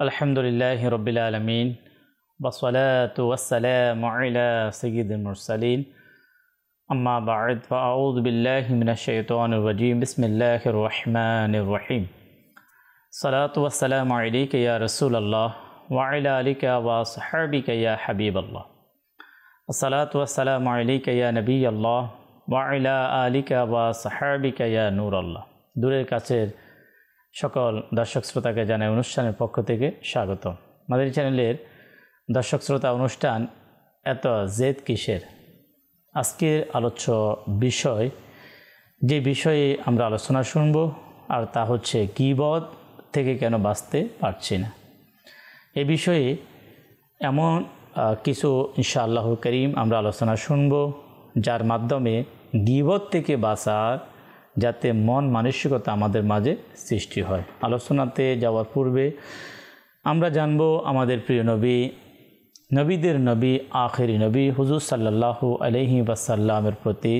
আলহামদুলিল্লাহি রাব্বিল আলামিন ওয়াসসালাতু ওয়াসসালামু আলা সাইয়্যিদিল মুরসালিন আম্মা বা'দ ফাআউযু বিল্লাহি মিনাশ শাইতানির রাজীম বিসমিল্লাহির রহমানির রহিম সালাতু ওয়াসসালামু আলাইকা ইয়া রাসূলুল্লাহ ওয়া আলা আলিকা ওয়া সাহবিকা ইয়া হাবিবাল্লাহ আসসালাতু ওয়াসসালামু আলাইকা ইয়া নবিয়াল্লাহ ওয়া আলা আলিকা ওয়া সাহবিকা ইয়া নূরাল্লাহ। দূরের কাছের সকল দর্শক শ্রোতাকে জানাই অনুষ্ঠানের পক্ষ থেকে স্বাগত। মাদানী চ্যানেলের দর্শক শ্রোতা অনুষ্ঠান এত জেদ কিসের, আজকের আলোচ্য বিষয় যে বিষয়ে আমরা আলোচনা শুনব আর তা হচ্ছে গীবত থেকে কেন বাঁচতে পারছি না। এ বিষয়ে এমন কিছু ইনশাআল্লাহুল করিম আমরা আলোচনা শুনব যার মাধ্যমে গীবত থেকে বাঁচার যাতে মন মানসিকতা আমাদের মাঝে সৃষ্টি হয়। আলোচনাতে যাওয়ার পূর্বে আমরা জানব আমাদের প্রিয় নবী, নবীদের নবী, আখেরি নবী হুজুর সাল্লাল্লাহু আলাইহি ওয়াসাল্লামের প্রতি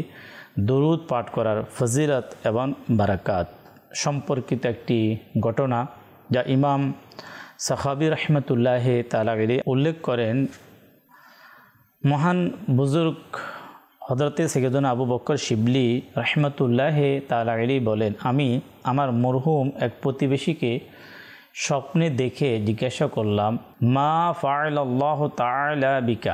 দরুদ পাঠ করার ফজিলত এবং বারাকাত সম্পর্কিত একটি ঘটনা যা ইমাম সাখাবী রহমতুল্লাহি তাআলা আলাইহি উল্লেখ করেন। মহান বুজুর্গ হযরতে সাইয়্যিদুনা আবু বকর শিবলি রহমতুল্লাহি তাআলা আলাইহি বলেন, আমি আমার মরহুম এক প্রতিবেশীকে স্বপ্নে দেখে জিজ্ঞাসা করলাম, মা ফাআলাল্লাহু তাআলা বিকা,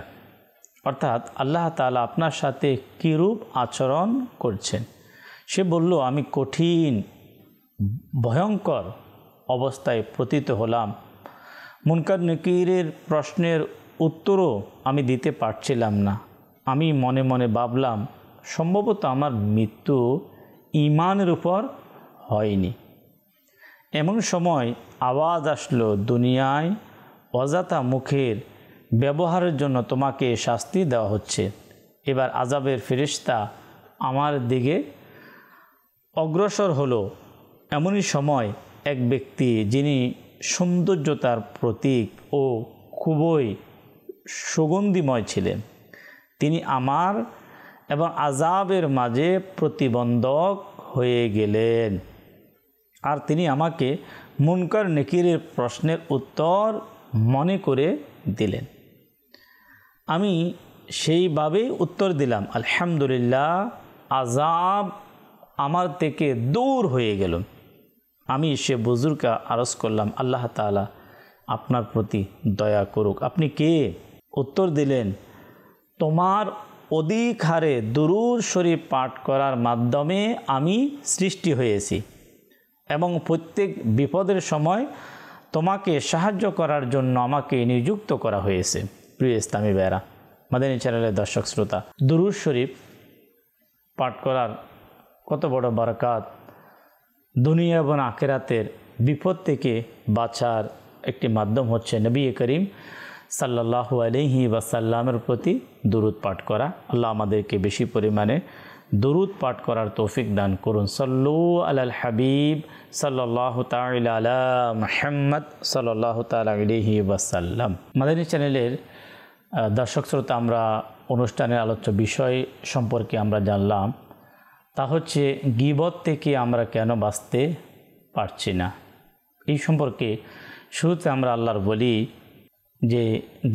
অর্থাৎ আল্লাহ তাআলা আপনার সাথে কীরূপ আচরণ করছেন। সে বলল, আমি কঠিন ভয়ঙ্কর অবস্থায় পতিত হলাম। মুনকার নকিরের প্রশ্নের উত্তরও আমি দিতে পারছিলাম না। আমি মনে মনে ভাবলাম, সম্ভবত আমার মৃত্যু ঈমানের উপর হয়নি। এমন সময় আওয়াজ আসলো, দুনিয়ায় অযথা মুখের ব্যবহারের জন্য তোমাকে শাস্তি দেওয়া হচ্ছে। এবার আযাবের ফেরেশতা আমার দিকে অগ্রসর হলো। এমনই সময় এক ব্যক্তি, যিনি সৌন্দর্যতার প্রতীক ও খুবই সুগন্ধিময় ছিলেন, তিনি আমার এবং আযাবের মাঝে প্রতিবন্ধক হয়ে গেলেন। আর তিনি আমাকে মুনকার নেকিরের প্রশ্নের উত্তর মনে করে দিলেন। আমি সেইভাবেই উত্তর দিলাম, আলহামদুলিল্লাহ, আযাব আমার থেকে দূর হয়ে গেল। আমি সে বুজুর্গকে আরজ করলাম, আল্লাহ তাআলা আপনার প্রতি দয়া করুক। আপনি কে? উত্তর দিলেন, তোমার অধিক হারে দুরূদ শরীফ পাঠ করার মাধ্যমে আমি সৃষ্টি হয়েছি এবং প্রত্যেক বিপদের সময় তোমাকে সাহায্য করার জন্য আমাকে নিযুক্ত করা হয়েছে। প্রিয় ইসলামী ভাইরা, মাদানী চ্যানেলের দর্শক শ্রোতা, দুরূদ শরীফ পাঠ করার কত বড় বরকত! দুনিয়া এবং আখিরাতের বিপদ থেকে বাঁচার একটি মাধ্যম হচ্ছে নবী করিম সাল্লাল্লাহু আলাইহি ওয়াসাল্লামের প্রতি দরুদ পাঠ করা। আল্লাহ আমাদেরকে বেশি পরিমাণে দরুদ পাঠ করার তৌফিক দান করুন। সাল্লু আলাল হাবিব সাল্লাল্লাহু তাআলা আলা মুহাম্মদ সাল্লাল্লাহু তাআলা আলাইহি ওয়াসাল্লাম। মাদানী চ্যানেলের দর্শক শ্রোতা, আমরা অনুষ্ঠানের আলোচ্য বিষয় সম্পর্কে আমরা জানলাম, তা হচ্ছে গীবত থেকে আমরা কেন বাঁচতে পারছি না। এই সম্পর্কে শুরুতে আমরা আল্লাহর বলি যে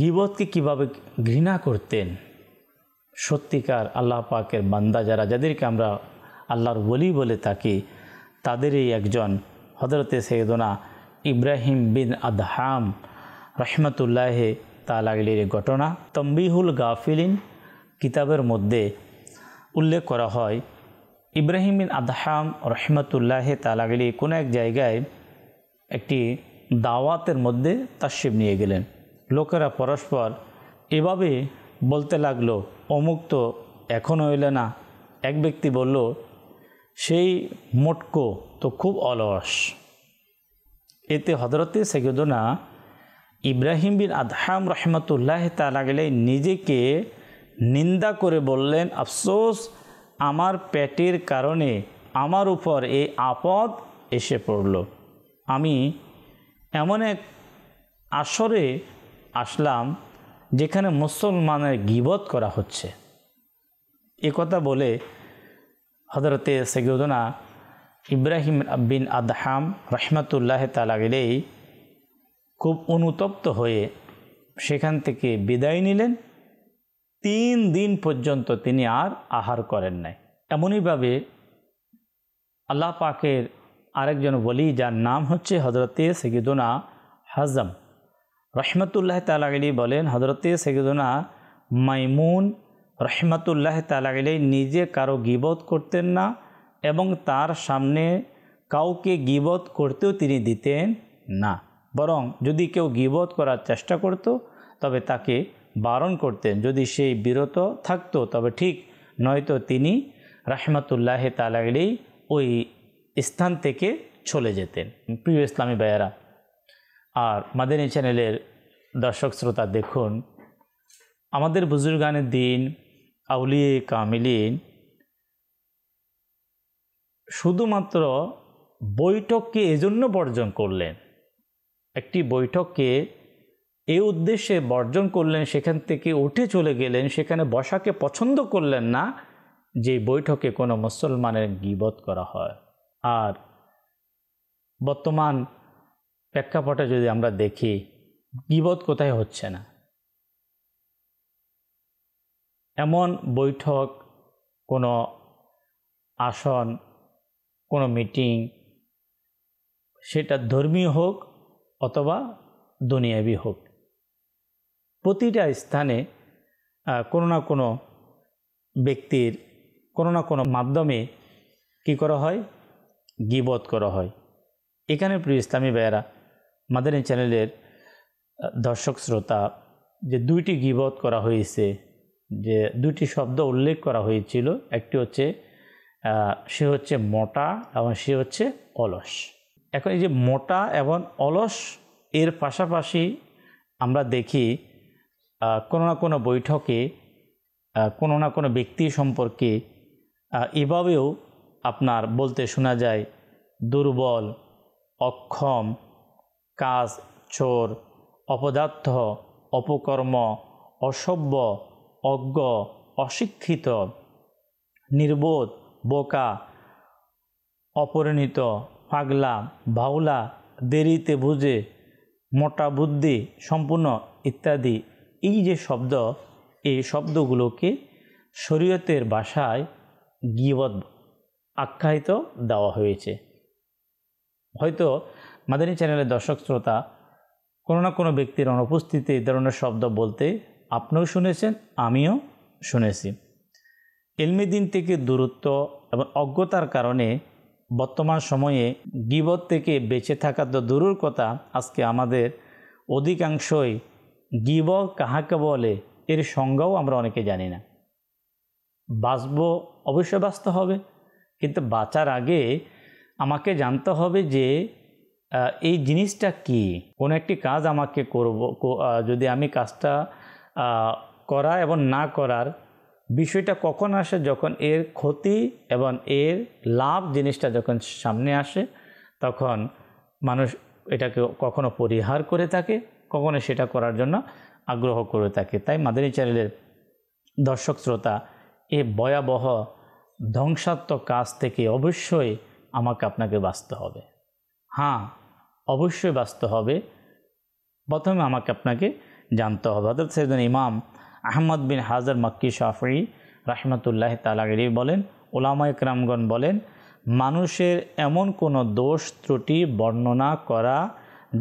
গীবতকে কিভাবে ঘৃণা করতেন সত্যিকার আল্লাহ পাকের বান্দা যারা, যাদেরকে আমরা আল্লাহর ওলি বলে থাকি, তাদেরই একজন হযরতে সাইয়্যিদুনা ইব্রাহিম বিন আদহাম রহমতুল্লাহি তাআলা আলাইহির ঘটনা তানবীহুল গাফিলিন কিতাবের মধ্যে উল্লেখ করা হয়। ইব্রাহিম বিন আদহাম রহমতুল্লাহি তাআলা আলাইহি কোনো এক জায়গায় একটি দাওয়াতের মধ্যে তাশরিফ নিয়ে গেলেন। লোকেরা পরস্পর এভাবে বলতে লাগলো, অমুক তো এখনও এলে না। এক ব্যক্তি বলল, সেই মোটকো তো খুব অলস। এতে হযরতে সাইয়্যিদুনা ইব্রাহিম বিন আদহাম রহমতুল্লাহি তাআলা আলাইহি নিজেকে নিন্দা করে বললেন, আফসোস, আমার পেটের কারণে আমার উপর এই আপদ এসে পড়ল। আমি এমন এক আসরে আসলাম যেখানে মুসলমানের গীবত করা হচ্ছে। এ কথা বলে হযরতে সাইয়্যিদুনা ইব্রাহিম বিন আদহাম রহমতুল্লাহ তাআলা আলাইহি খুব অনুতপ্ত হয়ে সেখান থেকে বিদায় নিলেন। 3 দিন পর্যন্ত তিনি আর আহার করেন নাই। এমনইভাবে আল্লাহ পাকের আরেকজন ওলি, যার নাম হচ্ছে হযরতে সাইয়্যিদুনা হাজম রহমতুল্লাহ তাআলা আলাইহি বলেন, হযরতে সাইয়্যিদুনা মাইমুন রহমতুল্লাহ তাআলা আলাইহি নিজে কারো গীবত করতেন না এবং তার সামনে কাউকে গীবত করতেও তিনি দিতেন না। বরং যদি কেউ গীবত করার চেষ্টা করত তবে তাকে বারণ করতেন। যদি সেই বিরত থাকতো তবে ঠিক, নয়তো তিনি রহমতুল্লাহ তাআলা আলাইহি ওই স্থান থেকে চলে যেতেন। প্রিয় ইসলামী ভাইয়েরা আর মাদানী চ্যানেলের দর্শক শ্রোতা, দেখুন আমাদের বুজুর্গানের দিন আউলিয়ে কামিলিন শুধুমাত্র বৈঠককে এজন্য বর্জন করলেন, একটি বৈঠককে এই উদ্দেশ্যে বর্জন করলেন, সেখান থেকে উঠে চলে গেলেন, সেখানে বসাকে পছন্দ করলেন না যে বৈঠকে কোনো মুসলমানের গীবত করা হয়। আর বর্তমান প্রেক্ষাপটে যদি আমরা দেখি, গীবত কোথায় হচ্ছে না। এমন বৈঠক, কোনো আসন, কোনো মিটিং, সেটা ধর্মীয় হোক অথবা দুনিয়াবি হোক, প্রতিটা স্থানে কোনো না কোনো ব্যক্তির কোনো না কোনো মাধ্যমে কি করা হয়, গীবত করা হয়। এখানে প্রিয় ইসলামী ভাইয়েরা, মাদানী চ্যানেলের দর্শক শ্রোতা, যে 2টি গীবত করা হয়েছে, যে 2টি শব্দ উল্লেখ করা হয়েছিল, একটি হচ্ছে সে হচ্ছে মোটা এবং সে হচ্ছে অলস। এখন এই যে মোটা এবং অলস এর পাশাপাশি আমরা দেখি কোনো না কোনো বৈঠকে কোনো না কোনো ব্যক্তি সম্পর্কে এভাবেও আপনার বলতে শোনা যায়, দুর্বল, অক্ষম, কাজ চোর, অপদার্থ, অপকর্ম, অসভ্য, অজ্ঞ, অশিক্ষিত, নির্বোধ, বোকা, অপরিণত, পাগলা, বাউলা, দেরিতে বুঝে, মোটা বুদ্ধি সম্পূর্ণ ইত্যাদি। এই যে শব্দ, এই শব্দগুলোকে শরীয়তের ভাষায় গীবত আখ্যায়িত দেওয়া হয়েছে। হয়তো মাদানী চ্যানেলের দর্শক শ্রোতা কোনো না কোনো ব্যক্তির অনুপস্থিতিতে এই ধরনের শব্দ বলতে আপনিও শুনেছেন, আমিও শুনেছি। ইলমে দ্বীন থেকে দূরত্ব এবং অজ্ঞতার কারণে বর্তমান সময়ে গীবত থেকে বেঁচে থাকা তো দূরের কথা, আজকে আমাদের অধিকাংশই গীবত কাহাকে বলে এর সংজ্ঞাও আমরা অনেকে জানি না। বাঁচব, অবশ্যই বাঁচতে হবে, কিন্তু বাঁচার আগে আমাকে জানতে হবে যে এই জিনিসটা কি। কোনো একটি কাজ আমাকে করব, যদি আমি কাজটা করা এবং না করার বিষয়টা কখন আসে, যখন এর ক্ষতি এবং এর লাভ জিনিসটা যখন সামনে আসে, তখন মানুষ এটাকে কখনো পরিহার করে থাকে, কখনো সেটা করার জন্য আগ্রহ করে থাকে। তাই মাদানী চ্যানেলের দর্শক শ্রোতা, এই ভয়াবহ ধ্বংসাত্মক কাজ থেকে অবশ্যই আমাকে আপনাকে বাঁচতে হবে। হ্যাঁ, অবশ্যই বাঁচতে হবে। প্রথমে আমাকে আপনাকে জানতে হবে। হযরত সাইয়্যিদুনা ইমাম আহমদ বিন হাজার মক্কি শাফিঈ রাহমাতুল্লাহ তাআলা আলাইহি বলেন, উলামায়ে কেরামগণ বলেন, মানুষের এমন কোনো দোষ ত্রুটি বর্ণনা করা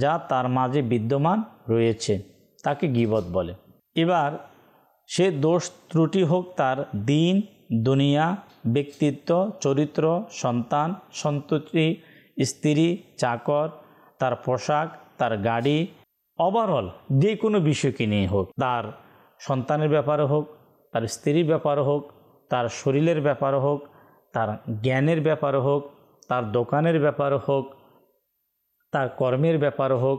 যা তার মাঝে বিদ্যমান রয়েছে তাকে গীবত বলে। এবার সে দোষ ত্রুটি হোক তার দিন, দুনিয়া, ব্যক্তিত্ব, চরিত্র, সন্তান, সন্ততি, স্ত্রী, চাকর, তার পোশাক, তার গাড়ি, ওভারঅল যে কোনো বিষয়কে নিয়ে হোক, তার সন্তানের ব্যাপারে হোক, তার স্ত্রীর ব্যাপারে হোক, তার শরীরের ব্যাপারে হোক, তার জ্ঞানের ব্যাপারে হোক, তার দোকানের ব্যাপারে হোক, তার কর্মের ব্যাপারে হোক,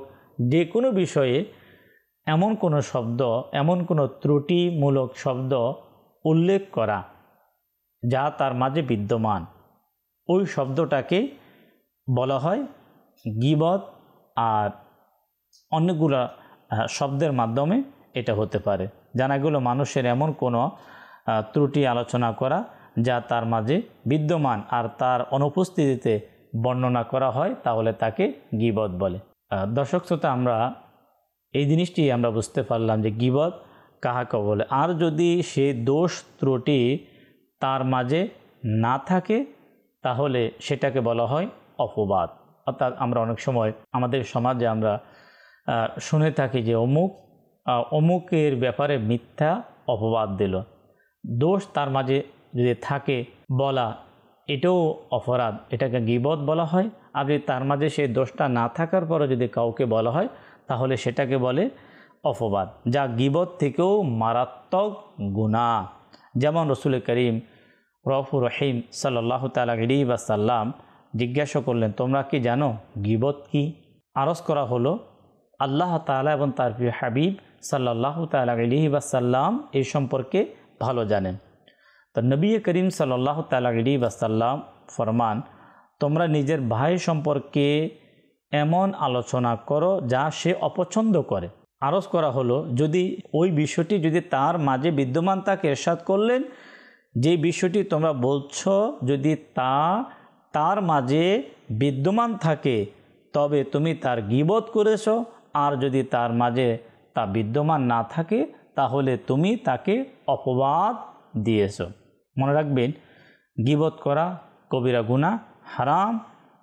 যে কোনো বিষয়ে এমন কোনো শব্দ, এমন কোনো ত্রুটিমূলক শব্দ উল্লেখ করা যা তার মাঝে বিদ্যমান, ওই শব্দটাকে বলা হয় গীবত। আর অনেকগুলো শব্দের মাধ্যমে এটা হতে পারে। জানা গেল মানুষের এমন কোনো ত্রুটি আলোচনা করা যা তার মাঝে বিদ্যমান আর তার অনুপস্থিতিতে বর্ণনা করা হয়, তাহলে তাকে গীবত বলে। দর্শক শ্রোতা, আমরা এই জিনিসটি আমরা বুঝতে পারলাম যে গীবত কাহাকে বলে। আর যদি সে দোষ ত্রুটি তার মাঝে না থাকে তাহলে সেটাকে বলা হয় অপবাদ। অর্থাৎ আমরা অনেক সময় আমাদের সমাজে আমরা শুনে থাকি যে অমুকের ব্যাপারে মিথ্যা অপবাদ দিল। দোষ তার মাঝে যদি থাকে বলা, এটাও অপরাধ, এটাকে গীবত বলা হয়। আর যদি তার মাঝে সেই দোষটা না থাকার পরও যদি কাউকে বলা হয় তাহলে সেটাকে বলে অপবাদ, যা গীবত থেকেও মারাত্মক গুনাহ। যেমন রসুল করিম রউফুর রহিম সাল্লাল্লাহু তাআলা আলাইহি ওয়াসাল্লাম জিজ্ঞাসা করলেন, তোমরা কি জানো গীবত কি? আরজ করা হলো আল্লাহ তাআলা এবং তার প্রিয় হাবিব সাল্লাল্লাহু তাআলা আলাইহি ওয়াসাল্লাম এই সম্পর্কে ভালো জানেন। তো নবী করিম সাল্লাল্লাহু তাআলা আলাইহি ওয়াসাল্লাম ফরমান, তোমরা নিজের ভাই সম্পর্কে এমন আলোচনা করো যা সে অপছন্দ করে। আরজ করা হলো যদি ওই বিষয়টি যদি তার মাঝে বিদ্যমান থাকে, ইরশাদ করলেন যে বিষয়টি তোমরা বলছো যদি তার মাঝে বিদ্যমান থাকে তবে তুমি তার গীবত করেছো, আর যদি তার মাঝে তা বিদ্যমান না থাকে তাহলে তুমি তাকে অপবাদ দিয়েছো। মনে রাখবেন, গীবত করা কবিরা গুনাহ, হারাম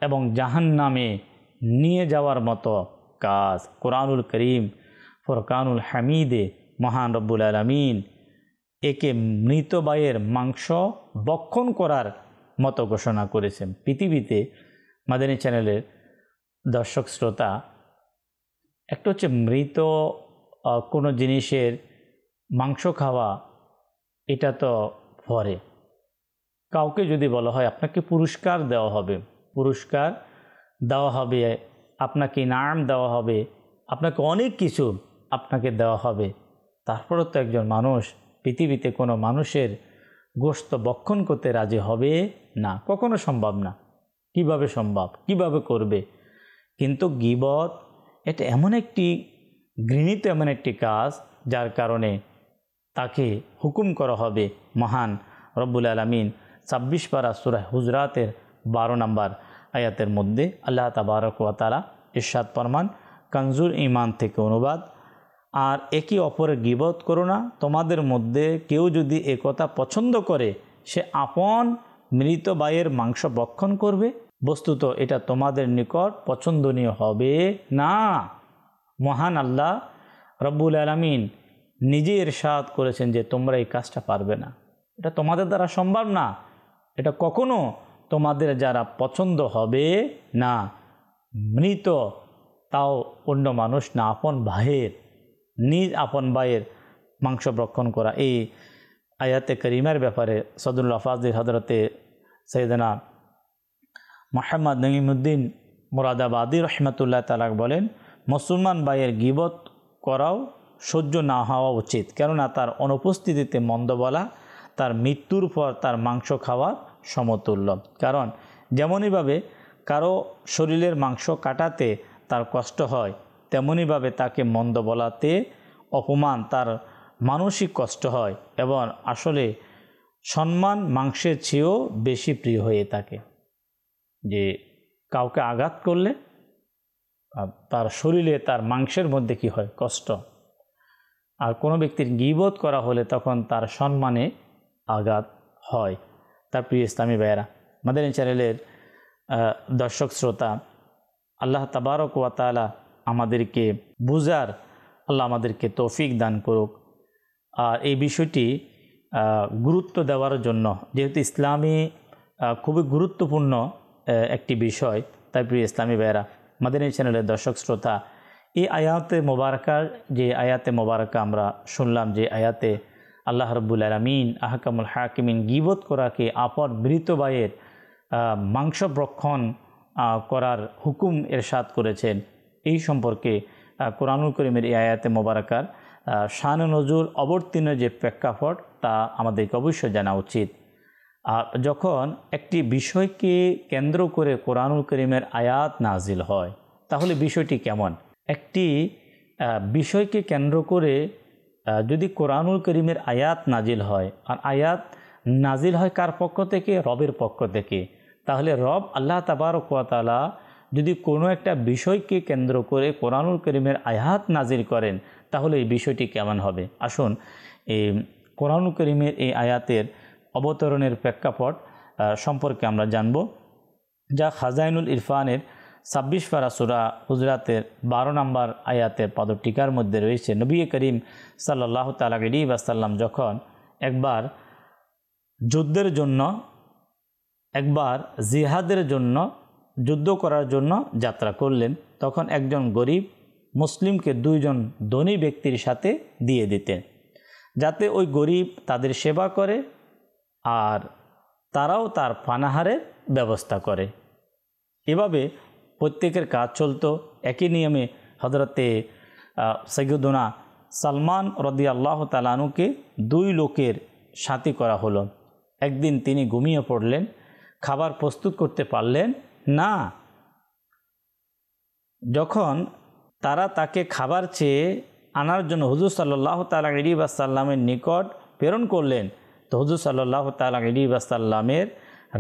এবং জাহান্নামে নিয়ে যাওয়ার মতো কাজ। কোরআনুল করিম ফুরকানুল হামিদে মহান রব্বুল আলামিন একে মৃত ভাইয়ের মাংস ভক্ষণ করার মতো ঘোষণা করেছেন। পৃথিবীতে মাদানী চ্যানেলের দর্শক শ্রোতা, একটা হচ্ছে মৃত কোনো জিনিসের মাংস খাওয়া, এটা তো পরে। কাউকে যদি বলা হয় আপনাকে পুরস্কার দেওয়া হবে, আপনাকে ইনাম দেওয়া হবে, আপনাকে অনেক কিছু আপনাকে দেওয়া হবে, তারপরও তো একজন মানুষ পৃথিবীতে কোনো মানুষের গোশত ভক্ষণ করতে রাজি হবে না, কখনো সম্ভব না। কিভাবে সম্ভব, কিভাবে করবে? কিন্তু গীবত এটা এমন একটি ঘৃণিত এমন একটি কাজ যার কারণে তাকে হুকুম করা হবে। মহান রব্বুল আলামিন 26 পারা সূরা হুজরাতের 12 নম্বর আয়াতের মধ্যে আল্লাহ তাবারক ওয়া তাআলা ইরশাদ ফরমান, কানজুল ঈমান থেকে অনুবাদ, আর একে অপরের গীবত করো না। তোমাদের মধ্যে কেউ যদি একথা পছন্দ করে সে আপন মৃত ভাইয়ের মাংস ভক্ষণ করবে, বস্তুত এটা তোমাদের নিকট পছন্দনীয় হবে না। মহান আল্লাহ রব্বুল আলামিন নিজে ইরশাদ করেছেন যে তোমরা এই কাজটা পারবে না, এটা তোমাদের দ্বারা সম্ভব না, এটা কখনো তোমাদের যারা পছন্দ হবে না। মৃত, তাও অন্য মানুষ না, নিজ আপন ভাইয়ের মাংস ভক্ষণ করা। এই আয়াতে করিমের ব্যাপারে সদরুল আফাজিল হযরতে সৈয়দনা মুহাম্মদ নঈমুদ্দিন মুরাদাবাদী রহমতুল্লাহ তাআলা বলেন, মুসলমান ভাইয়ের গীবত করাও সহ্য না হওয়া উচিত, কেননা তার অনুপস্থিতিতে মন্দ বলা তার মৃত্যুর পর তার মাংস খাওয়া সমতুল্য। কারণ যেমনইভাবে কারো শরীরের মাংস কাটাতে তার কষ্ট হয়, তেমনইভাবে তাকে মন্দ বলাতে অপমান তার মানসিক কষ্ট হয়, এবং আসলে সম্মান মাংসের চেয়েও বেশি প্রিয় হয়ে থাকে। যে কাউকে আঘাত করলে তার শরীরে তার মাংসের মধ্যে কি হয়? কষ্ট। আর কোনো ব্যক্তির গীবত করা হলে তখন তার সম্মানে আঘাত হয়। তার প্রিয় ইসলামী ভাইয়েরা, মাদানী চ্যানেলের দর্শক শ্রোতা, আল্লাহ তাবারক ওয়া তাআলা আমাদেরকে বুঝার, আল্লাহ আমাদেরকে তৌফিক দান করুক। আর এই বিষয়টি গুরুত্ব দেওয়ার জন্য, যেহেতু ইসলামী খুবই গুরুত্বপূর্ণ একটি বিষয়, তাই প্রিয় ইসলামী ভাইয়েরা, মাদানী চ্যানেলের দর্শক শ্রোতা, এই আয়াতে মোবারকার যে আয়াতে মোবারকা আমরা শুনলাম, যে আয়াতে আল্লাহ রাব্বুল আলামিন আহকামুল হাকিমিন গীবত করাকে আপন মৃত ভাইয়ের মাংস ভক্ষণ করার হুকুম ইরশাদ করেছেন, এই সম্পর্কে কোরআনুল কারীমের এই আয়াতে মোবারকার শান নজুল অবতীর্ণ যে প্রেক্ষাপট তা আমাদেরকে অবশ্যই জানা উচিত। যখন একটি বিষয়কে কেন্দ্র করে কোরআনুল কারীমের আয়াত নাজিল হয় তাহলে বিষয়টি কেমন? একটি বিষয়কে কেন্দ্র করে যদি কোরআনুল কারীমের আয়াত নাজিল হয়, আর আয়াত নাজিল হয় কার পক্ষ থেকে? রবের পক্ষ থেকে, তাহলে রব আল্লাহ তাবারক ওয়া তাআলা যদি কোনো একটা বিষয়কে কেন্দ্র করে কোরআনুল কারীমের আয়াত নাজিল করেন তাহলে এই বিষয়টি কেমন হবে। আসুন এই কোরআনুল কারীমের এই আয়াতের অবতরণের প্রেক্ষাপট সম্পর্কে আমরা জানব, যা খাজাইনুল ইরফানের 26 পারা সূরা হুজরাতের 12 নম্বর আয়াতের পাদটিকার মধ্যে রয়েছে। নবী করিম সাল্লাল্লাহু তাআলা আলাইহি ওয়াসাল্লাম যখন একবার যুদ্ধের জন্য, একবার জিহাদের জন্য, যুদ্ধ করার জন্য যাত্রা করলেন, তখন একজন গরিব মুসলিমকে দুইজন ধনী ব্যক্তির সাথে দিয়ে দিতেন, যাতে ওই গরিব তাদের সেবা করে আর তারাও তার পানাহারের ব্যবস্থা করে। এভাবে প্রত্যেকের কাজ চলতো। একই নিয়মে হযরতে সাইয়্যিদুনা সালমান রাদিয়াল্লাহু তাআলা আনহুকে দুই লোকের সাথী করা হলো। একদিন তিনি ঘুমিয়ে পড়লেন, খাবার প্রস্তুত করতে পারলেন না। যখন তারা তাকে খাবার চেয়ে আনার জন্য হুজুর সাল্লাল্লাহু তাআলা আলাইহি ওয়াসাল্লামের নিকট প্রেরণ করলেন, তো হুজুর সাল্লাল্লাহু তাআলা আলাইহি ওয়াসাল্লামের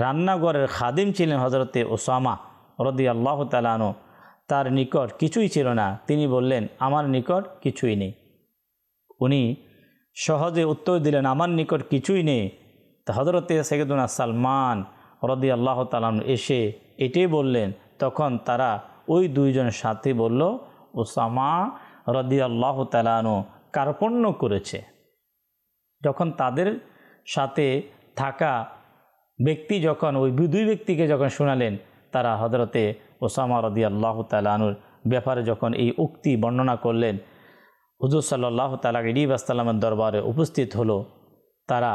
রান্নাঘরের খাদিম ছিলেন হযরতে উসামা রাদিয়াল্লাহু তাআলা আনহু, তার নিকট কিছুই ছিল না। তিনি বললেন, আমার নিকট কিছুই নেই। উনি সহজে উত্তর দিলেন, আমার নিকট কিছুই নেই। তো হযরতে সাইয়্যিদুনা সালমান রাদিয়াল্লাহু তাআলা আনহু এসে এটাই বললেন। তখন তারা ওই দুইজন সাথী বলল, উসামা রাদিয়াল্লাহু তাআলা আনহু কার্পণ্য করেছে। যখন তাদের সাথে থাকা ব্যক্তি যখন ওই দুই ব্যক্তিকে যখন শোনালেন, তারা হযরতে উসামা রাদিয়াল্লাহু তাআলা আনহুর ব্যাপারে যখন এই উক্তি বর্ণনা করলেন, হুজুর সাল্লাল্লাহু তাআলা আলাইহি ওয়াসাল্লামের দরবারে উপস্থিত হলো। তারা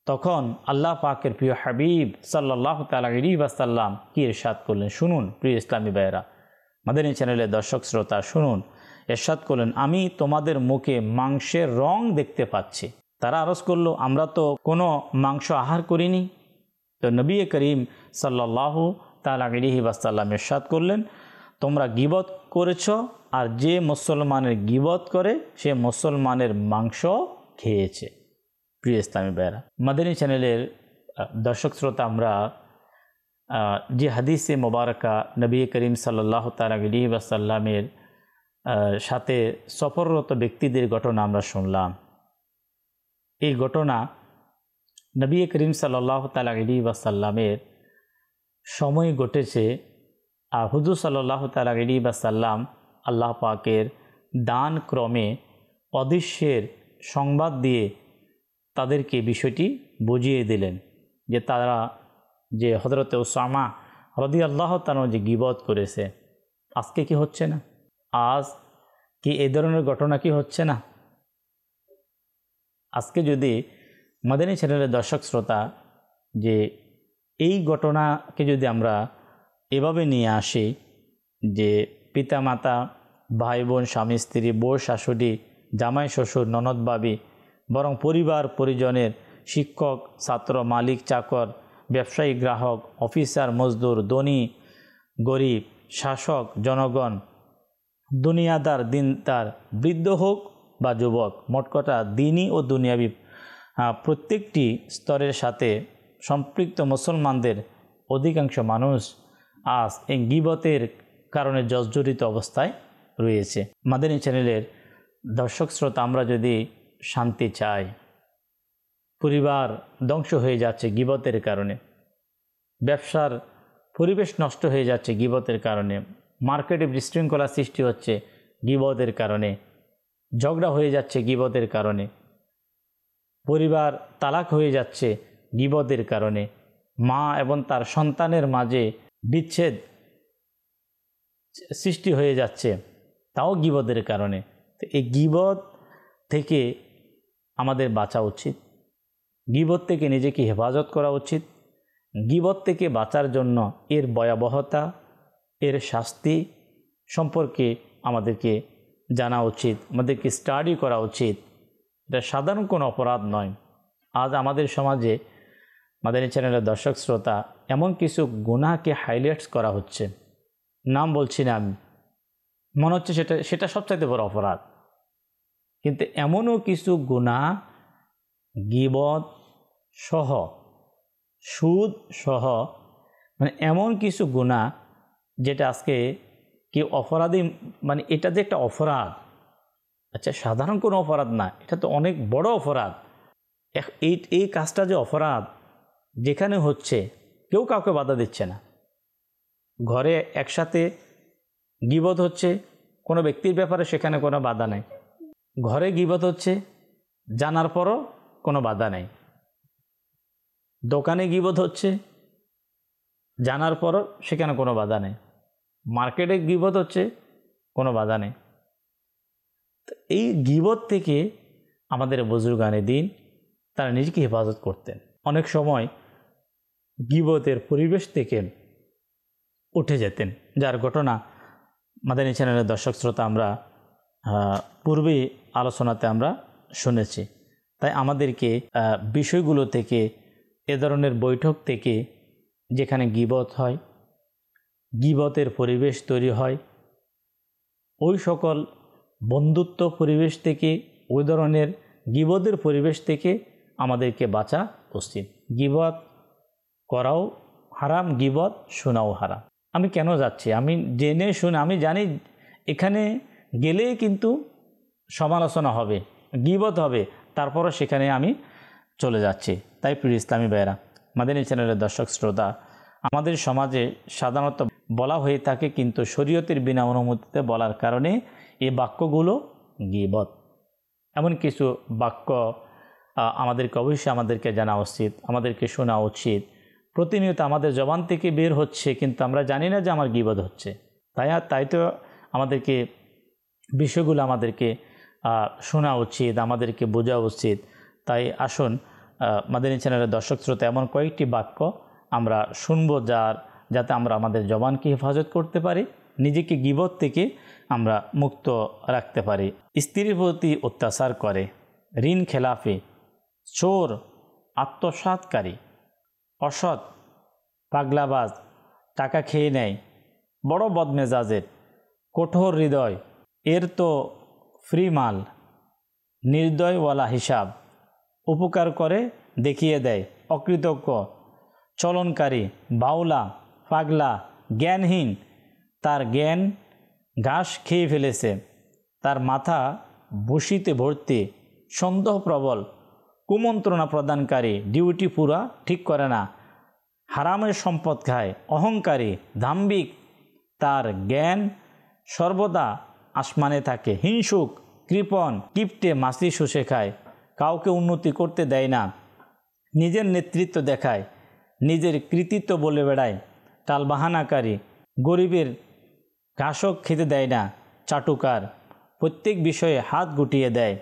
তখন আল্লাহ পাকের প্রিয় হাবিব সাল্লাল্লাহু তাআলা আলাইহি ওয়াসাল্লাম কি ইরশাদ করলেন শুনুন। প্রিয় ইসলামী ভাইয়েরা, মাদানী চ্যানেলের দর্শক শ্রোতা শুনুন। ইরশাদ করলেন, আমি তোমাদের মুখে মাংসের রং দেখতে পাচ্ছি। তারা আরজ করলো, আমরা তো কোনো মাংস আহার করিনি। তো নবী করিম সাল্লাল্লাহু তাআলা আলাইহি ওয়াসাল্লাম ইরশাদ করলেন, তোমরা গীবত করেছ, আর যে মুসলমানের গীবত করে সে মুসলমানের মাংস খেয়েছে। প্রিয় ইসলামী ভাইয়েরা, মাদানী চ্যানেলের দর্শক শ্রোতা, আমরা যে হাদিসে মোবারকা নবী করিম সাল্লাল্লাহু তাআলা আলাইহি ওয়াসাল্লামের সাথে সফররত ব্যক্তিদের ঘটনা আমরা শুনলাম। এই ঘটনা নবী করিম সাল্লাল্লাহু তাআলা আলাইহি ওয়াসাল্লামের সময় ঘটেছে। আর হুজুর সাল্লাল্লাহু তাআলা আলাইহি ওয়াসাল্লাম আল্লাহ পাকের দান ক্রমে অদৃশ্যের সংবাদ দিয়ে তাদেরকে বিষয়টি বুঝিয়ে দিলেন যে তারা যে হযরতে উসামা রাদিয়াল্লাহু তাআলা যে গীবত করেছে, আজকে কি হচ্ছে না? আজ কি এই ধরনের ঘটনা কি হচ্ছে না? আজকে যদি মাদানী চ্যানেলের দর্শক শ্রোতা যে এই ঘটনাকে যদি আমরা এভাবে নিয়ে আসি যে পিতা মাতা, ভাই বোন, স্বামী স্ত্রী, বউ শাশুড়ি, জামাই শ্বশুর, ননদ ভাবি, বরং পরিবার পরিজনের, শিক্ষক ছাত্র, মালিক চাকর, ব্যবসায়ী গ্রাহক, অফিসার মজদুর, ধনী গরিব, শাসক জনগণ, দুনিয়াদার দিনদার, বৃদ্ধ হোক বা যুবক, মোটকথা দিনী ও দুনিয়াবি প্রত্যেকটি স্তরের সাথে সম্পৃক্ত মুসলমানদের অধিকাংশ মানুষ আজ এই গীবতের কারণে জর্জরিত অবস্থায় রয়েছে। মাদানী চ্যানেলের দর্শক শ্রোতা, আমরা যদি শান্তি চাই, পরিবার ধ্বংস হয়ে যাচ্ছে গীবতের কারণে, ব্যবসার পরিবেশ নষ্ট হয়ে যাচ্ছে গীবতের কারণে, মার্কেটে বিশৃঙ্খলা সৃষ্টি হচ্ছে গীবতের কারণে, ঝগড়া হয়ে যাচ্ছে গীবতের কারণে, পরিবার তালাক হয়ে যাচ্ছে গীবতের কারণে, মা এবং তার সন্তানের মাঝে বিচ্ছেদ সৃষ্টি হয়ে যাচ্ছে, তাও গীবতের কারণে। তো এই গীবত থেকে আমাদের বাঁচা উচিত, গীবত থেকে নিজেকে হেফাজত করা উচিত। গীবত থেকে বাঁচার জন্য এর ভয়াবহতা, এর শাস্তি সম্পর্কে আমাদেরকে জানা উচিত, আমাদেরকে স্টাডি করা উচিত। এটা সাধারণ কোনো অপরাধ নয়। আজ আমাদের সমাজে মাদানী চ্যানেলের দর্শক শ্রোতা এমন কিছু গুনাহকে হাইলাইটস করা হচ্ছে, নাম বলছি না আমি, মনে হচ্ছে সেটা সবচাইতে বড় অপরাধ। কিন্তু এমনও কিছু গুনাহ গীবত সহ, সুদ সহ, মানে এমন কিছু গুনাহ যেটা আজকে কেউ অপরাধী, মানে এটা যে একটা অপরাধ, আচ্ছা সাধারণ কোনো অপরাধ না, এটা তো অনেক বড় অপরাধ। এই কাজটা যে অপরাধ, যেখানে হচ্ছে কেউ কাউকে বাধা দিচ্ছে না। ঘরে একসাথে গীবত হচ্ছে, কোনো ব্যক্তির ব্যাপারে সেখানে কোনো বাধা নেই। ঘরে গীবত হচ্ছে, জানার পরও কোনো বাধা নেই। দোকানে গীবত হচ্ছে, জানার পরও সেখানে কোনো বাধা নেই। মার্কেটে গীবত হচ্ছে, কোনো বাধা নেই। এই গীবত থেকে আমাদের বুজুর্গানে দিন তারা নিজেকে হেফাজত করতেন। অনেক সময় গীবতের পরিবেশ থেকে উঠে যেতেন, যার ঘটনা মাদানী চ্যানেলের দর্শক শ্রোতা আমরা পূর্বেই আলোচনাতে আমরা শুনেছি। তাই আমাদেরকে বিষয়গুলো থেকে, এ ধরনের বৈঠক থেকে যেখানে গীবত হয়, গীবতের পরিবেশ তৈরি হয়, ওই সকল বন্ধুত্ব পরিবেশ থেকে, ওই ধরনের গীবতের পরিবেশ থেকে আমাদেরকে বাঁচা উচিত। গীবত করাও হারাম, গীবত শোনাও হারাম। আমি কেন যাচ্ছি? আমি জেনে শুনে, আমি জানি এখানে গেলেই কিন্তু সমালোচনা হবে, গীবত হবে, তারপরও সেখানে আমি চলে যাচ্ছি। তাই প্রিয় ইসলামী ভাইয়েরা, মাদানী চ্যানেলের দর্শক শ্রোতা, আমাদের সমাজে সাধারণত বলা হয়ে থাকে, কিন্তু শরীয়তের বিনা অনুমতিতে বলার কারণে এই বাক্যগুলো গীবত। এমন কিছু বাক্য আমাদেরকে আমাদেরকে জানা উচিত, আমাদেরকে শোনা উচিত। প্রতিনিয়ত আমাদের জবান থেকে বের হচ্ছে, কিন্তু আমরা জানি না যে আমার গীবত হচ্ছে। তাই তো আমাদেরকে বিষয়গুলো আমাদেরকে শোনা উচিত, আমাদেরকে বোঝা উচিত। তাই আসুন মাদানী চ্যানেলের দর্শক শ্রোতা, এমন কয়েকটি বাক্য আমরা শুনবো যাতে আমরা আমাদের জবানকে হেফাজত করতে পারি, নিজেকে গীবত থেকে আমরা মুক্ত রাখতে পারি। স্ত্রীর প্রতি অত্যাচার করে, ঋণ খেলাফি, চোর, আত্মসাৎকারী, অসৎ, পাগলাবাজ, টাকা খেয়ে নেয়, বড় বদমেজাজের, কঠোর হৃদয়, এর তো ফ্রি মাল, নির্দয়ওয়ালা হিসাব, উপকার করে দেখিয়ে দেয়, অকৃতজ্ঞ, চলনকারী, বাউলা, পাগলা, জ্ঞানহীন, তার জ্ঞান ঘাস খেয়ে ফেলেছে, তার মাথা বসিতে ভর্তি, সন্দেহপ্রবল, কুমন্ত্রণা প্রদানকারী, ডিউটি পুরা ঠিক করে না, হারামের সম্পদ খায়, অহংকারী, দাম্ভিক, তার জ্ঞান সর্বদা আসমানে থাকে, হিংসুক, কৃপণ, কিপটে মাছি শুষে খায়, কাউকে উন্নতি করতে দেয় না, নিজের নেতৃত্ব দেখায়, নিজের কৃতিত্ব বলে বেড়ায়, টালবাহানাকারী, গরিবের ঘাসক খেতে দেয় না, চাটুকার, প্রত্যেক বিষয়ে হাত গুটিয়ে দেয়,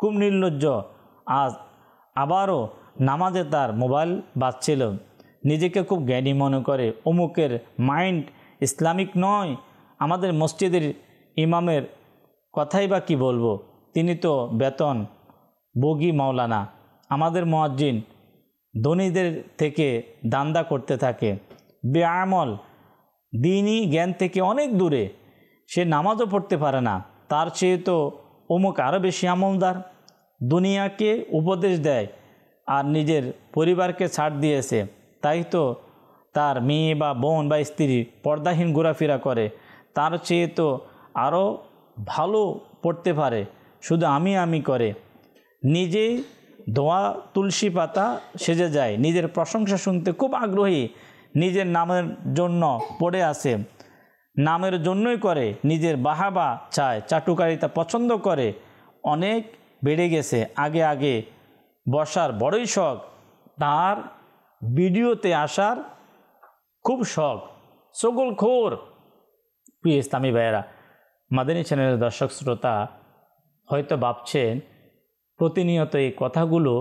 খুব নির্লজ্জ, আবারও নামাজে তার মোবাইল বাজছিল, নিজেকে খুব জ্ঞানী মনে করে, অমুকের মাইন্ড ইসলামিক নয়, আমাদের মসজিদের ইমামের কথাই বা কী বলবো, তিনি তো বেতন বগি মাওলানা, আমাদের মুয়াজ্জিন ধনীদের থেকে দান্দা করতে থাকে, বেআমল, দ্বীনি জ্ঞান থেকে অনেক দূরে, সে নামাজও পড়তে পারে না, তার চেয়ে তো অমুক আরও বেশি আমলদার, দুনিয়াকে উপদেশ দেয় আর নিজের পরিবারকে ছাড় দিয়েছে, তাই তো তার মেয়ে বা বোন বা স্ত্রী পর্দাহীন ঘোরাফেরা করে, তার চেয়ে তো আরও ভালো পড়তে পারে, শুধু আমি করে, নিজেই ধোয়া তুলসী পাতা সেজে যায়, নিজের প্রশংসা শুনতে খুব আগ্রহী, নিজের নামের জন্য পড়ে আসে, নামের জন্যই করে, নিজের বাহাবা চায়, চাটুকারিতা পছন্দ করে, অনেক বেড়ে গেছে, আগে বসার বড়ই শখ, তার ভিডিওতে আসার খুব শখ, সগলখোর। প্রিয় ইসলামী ভাইয়েরা, মাদানী চ্যানেলের দর্শক শ্রোতা হয়তো ভাবছেন প্রতিনিয়ত এই কথাগুলো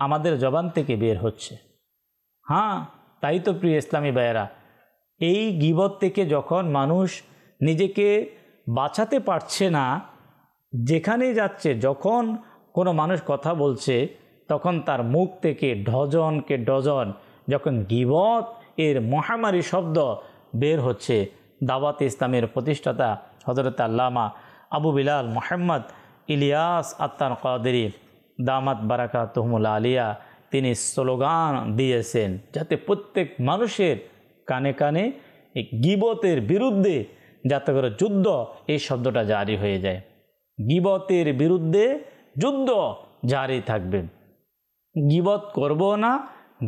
আমাদের জবান থেকে বের হচ্ছে। হ্যাঁ, তাই তো প্রিয় ইসলামী ভাইয়েরা, এই গীবত থেকে যখন মানুষ নিজেকে বাঁচাতে পারছে না, যেখানেই যাচ্ছে, যখন কোনো মানুষ কথা বলছে, তখন তার মুখ থেকে ডজনকে ডজন যখন গীবত এর মহামারী শব্দ বের হচ্ছে। দাওয়াত ইসলামের প্রতিষ্ঠাতা হযরত আল্লামা আবু বিলাল মোহাম্মদ ইলিয়াস আত্তার কাদেরী দামাত বারাকাতুহুমুল আলিয়া তিনি স্লোগান দিয়েছেন, যাতে প্রত্যেক মানুষের কানে কানে এই গীবতের বিরুদ্ধে যাতে করে যুদ্ধ এই শব্দটা জারি হয়ে যায়। গীবতের বিরুদ্ধে যুদ্ধ জারি থাকবে। গীবত করব না,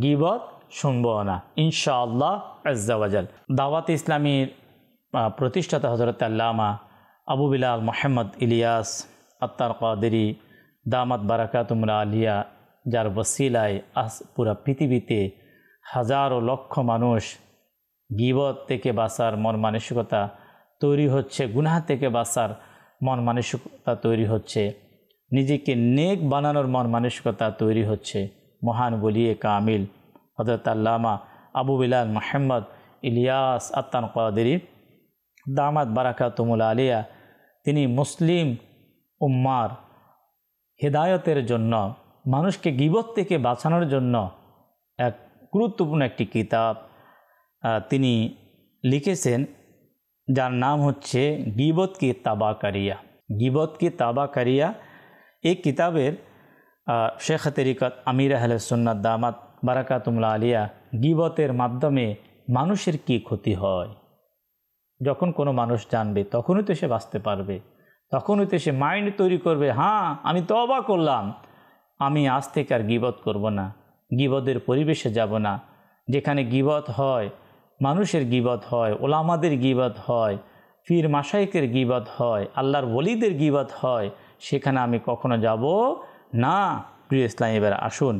গীবত শুনব না ইনশাআল্লাহ আজ্জা ওয়াজাল। দাওয়াত ইসলামীর প্রতিষ্ঠাতা হযরত আল্লামা আবু বিলাল মোহাম্মদ ইলিয়াস আত্তার কাদেরী দামাত বারাকাতুহুল আলিয়া, যার ওসিলায় আজ পুরা পৃথিবীতে হাজারো লক্ষ মানুষ গীবত থেকে বাঁচার মন মানসিকতা তৈরি হচ্ছে, গুনাহ থেকে বাঁচার মন মানসিকতা তৈরি হচ্ছে, নিজেকে নেক বানানোর মন মানসিকতা তৈরি হচ্ছে। মহান ওলিয়ে কামিল হযরত আল্লামা আবু বিলাল মোহাম্মদ ইলিয়াস আত্তার কাদেরী দামাত বারাকাতুহুল আলিয়া তিনি মুসলিম উম্মার হেদায়তের জন্য, মানুষকে গীবত থেকে বাঁচানোর জন্য এক গুরুত্বপূর্ণ একটি কিতাব তিনি লিখেছেন, যার নাম হচ্ছে গীবত কি তাবাকারিয়া। গীবত কি তাবাকারিয়া এই কিতাবের শেখ তরিকত আমির আহলে সুন্নাত দামাত বারাকাতুহুল আলিয়া গীবতের মাধ্যমে মানুষের কি ক্ষতি হয়, যখন কোনো মানুষ জানবে তখনই তো সে বাঁচতে পারবে, তখনই তো সে মাইন্ড তৈরি করবে, হ্যাঁ আমি তওবা করলাম, আমি আজ থেকে আর গীবত করব না, গীবতের পরিবেশে যাব না। যেখানে গীবত হয়, মানুষের গীবত হয়, ওলামাদের গীবত হয়, পীর মাশায়েখের গীবত হয়, আল্লাহর ওলিদের গীবত হয়, সেখানে আমি কখনো যাব না। প্রিয় ইসলামী ভাইরা, আসুন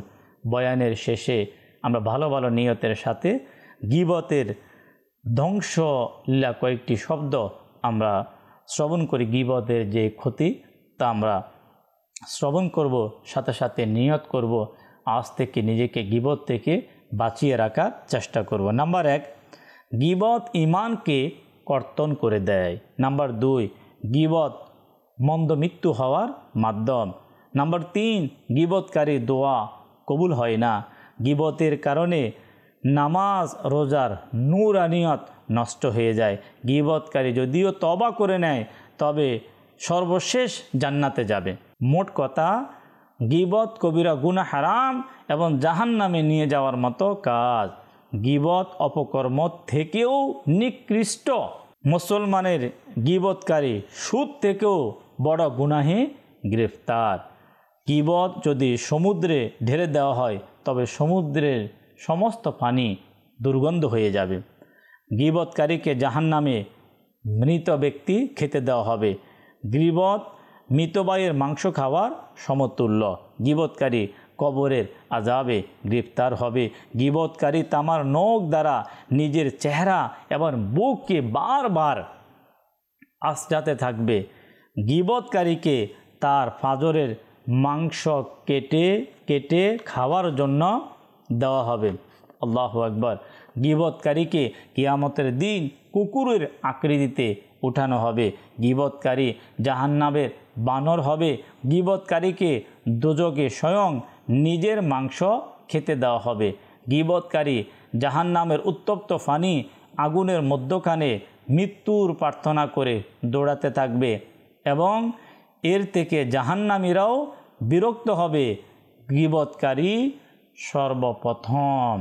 বয়ানের শেষে আমরা ভালো ভালো নিয়তের সাথে গীবতের ধ্বংসলীলা কয়েকটি শব্দ আমরা শ্রবণ করি। গীবতের যে ক্ষতি তা আমরা শ্রবণ করব, সাথে সাথে নিয়ত করব আজ থেকে নিজেকে গীবত থেকে বাঁচিয়ে রাখার চেষ্টা করব। নাম্বার 1, গীবত ঈমানকে কর্তন করে দেয়। নাম্বার 2, গীবত মন্দ মৃত্যু হওয়ার মাধ্যম। নাম্বার 3, গীবতকারী দোয়া কবুল হয় না। গীবতের কারণে নামাজ রোজার নূরানিয়ত নষ্ট হয়ে যায়। গীবতকারী যদিও তওবা করে নেয় তবে সর্বশেষ জান্নাতে যাবে। মোট কথা, গীবত কবিরা গুনাহ, হারাম এবং জাহান্নামে নিয়ে যাওয়ার মতো কাজ। গীবত অপকর্ম থেকেও নিকৃষ্ট। মুসলমানের গীবতকারী সুদ থেকেও বড় গুনাহে গ্রেফতার। গীবত যদি সমুদ্রে ঢেলে দেওয়া হয় তবে সমুদ্রের সমস্ত পানি দুর্গন্ধ হয়ে যাবে। গীবতকারীকে জাহান্নামে মৃত ব্যক্তি খেতে দেওয়া হবে। গীবত মৃতবায়ের মাংস খাওয়ার সমতুল্য। গীবতকারী কবরের আযাবে গ্রেফতার হবে। গীবতকারী তামার নখ দ্বারা নিজের চেহারা এবং বুককে বারবার আঁচড়াতে থাকবে। গীবতকারীকে তার ফাজরের মাংস কেটে কেটে খাওয়ার জন্য দেওয়া হবে। আল্লাহু আকবার। গীবতকারীকে কিয়ামতের দিন কুকুরের আকৃতিতে উঠানো হবে। গীবতকারী জাহান্নামের বানর হবে। গীবতকারীকে দোজখে স্বয়ং নিজের মাংস খেতে দেওয়া হবে। গীবতকারী জাহান্নামের উত্তপ্ত পানি আগুনের মধ্যখানে মৃত্যুর প্রার্থনা করে দৌড়াতে থাকবে এবং এর থেকে জাহান্নামীরাও বিরক্ত হবে। গীবতকারী সর্বপ্রথম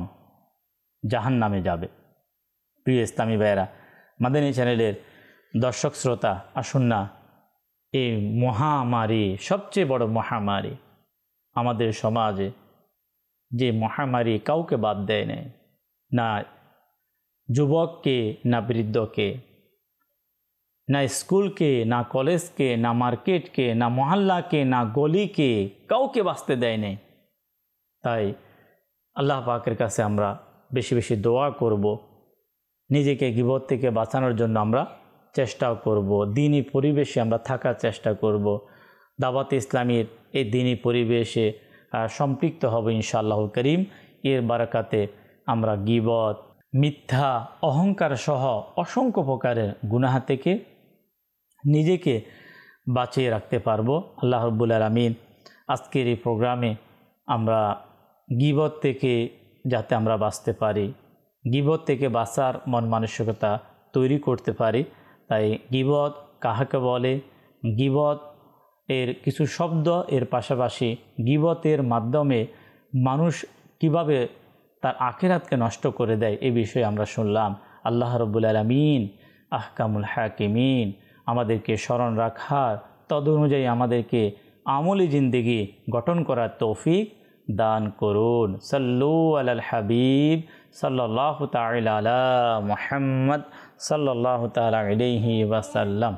জাহান্নামে যাবে। প্রিয় ইসলামী ভাইয়েরা, মাদানী চ্যানেলের দর্শক শ্রোতা, আসুন না এই মহামারী, সবচেয়ে বড় মহামারী আমাদের সমাজে, যে মহামারী কাউকে বাদ দেয় নেই, না যুবককে, না বৃদ্ধকে, না স্কুলকে, না কলেজকে, না মার্কেটকে, না মহল্লাকে, না গলিকে, কাউকে বাঁচতে দেয় নেই। তাই আল্লাহ পাকের কাছে আমরা বেশি বেশি দোয়া করব, নিজেকে গীবত থেকে বাঁচানোর জন্য আমরা চেষ্টাও করব, দ্বীনি পরিবেশে আমরা থাকার চেষ্টা করব, দাওয়াত ইসলামীর এই দ্বীনি পরিবেশে সম্পৃক্ত হব ইনশাআল্লাহুল করিম। এর বারাকাতে আমরা গীবত, মিথ্যা, অহংকার সহ অসংখ্য প্রকারের গুনাহ থেকে নিজেকে বাঁচিয়ে রাখতে পারবো। আল্লাহ রাব্বুল আলামিন আজকের এই প্রোগ্রামে আমরা গীবত থেকে যাতে আমরা বাঁচতে পারি, গীবত থেকে বাঁচার মন মানসিকতা তৈরি করতে পারি। তাই গীবত কাহাকে বলে, গীবত এর কিছু শব্দ, এর পাশাপাশি গীবতের মাধ্যমে মানুষ কিভাবে তার আখিরাতকে নষ্ট করে দেয়, এ বিষয়ে আমরা শুনলাম। আল্লাহ রব্বুল আলামিন আহকামুল হাকিমিন আমাদেরকে স্মরণ রাখার তদনুযায়ী আমাদেরকে আমলি জিন্দেগি গঠন করার তৌফিক দান করুন। সাল্লু আলাল হাবিব সাল্লাল্লাহু তাআলা আলা মুহাম্মদ সাল্লাল্লাহু তাআলা আলাইহি ওয়াসাল্লাম।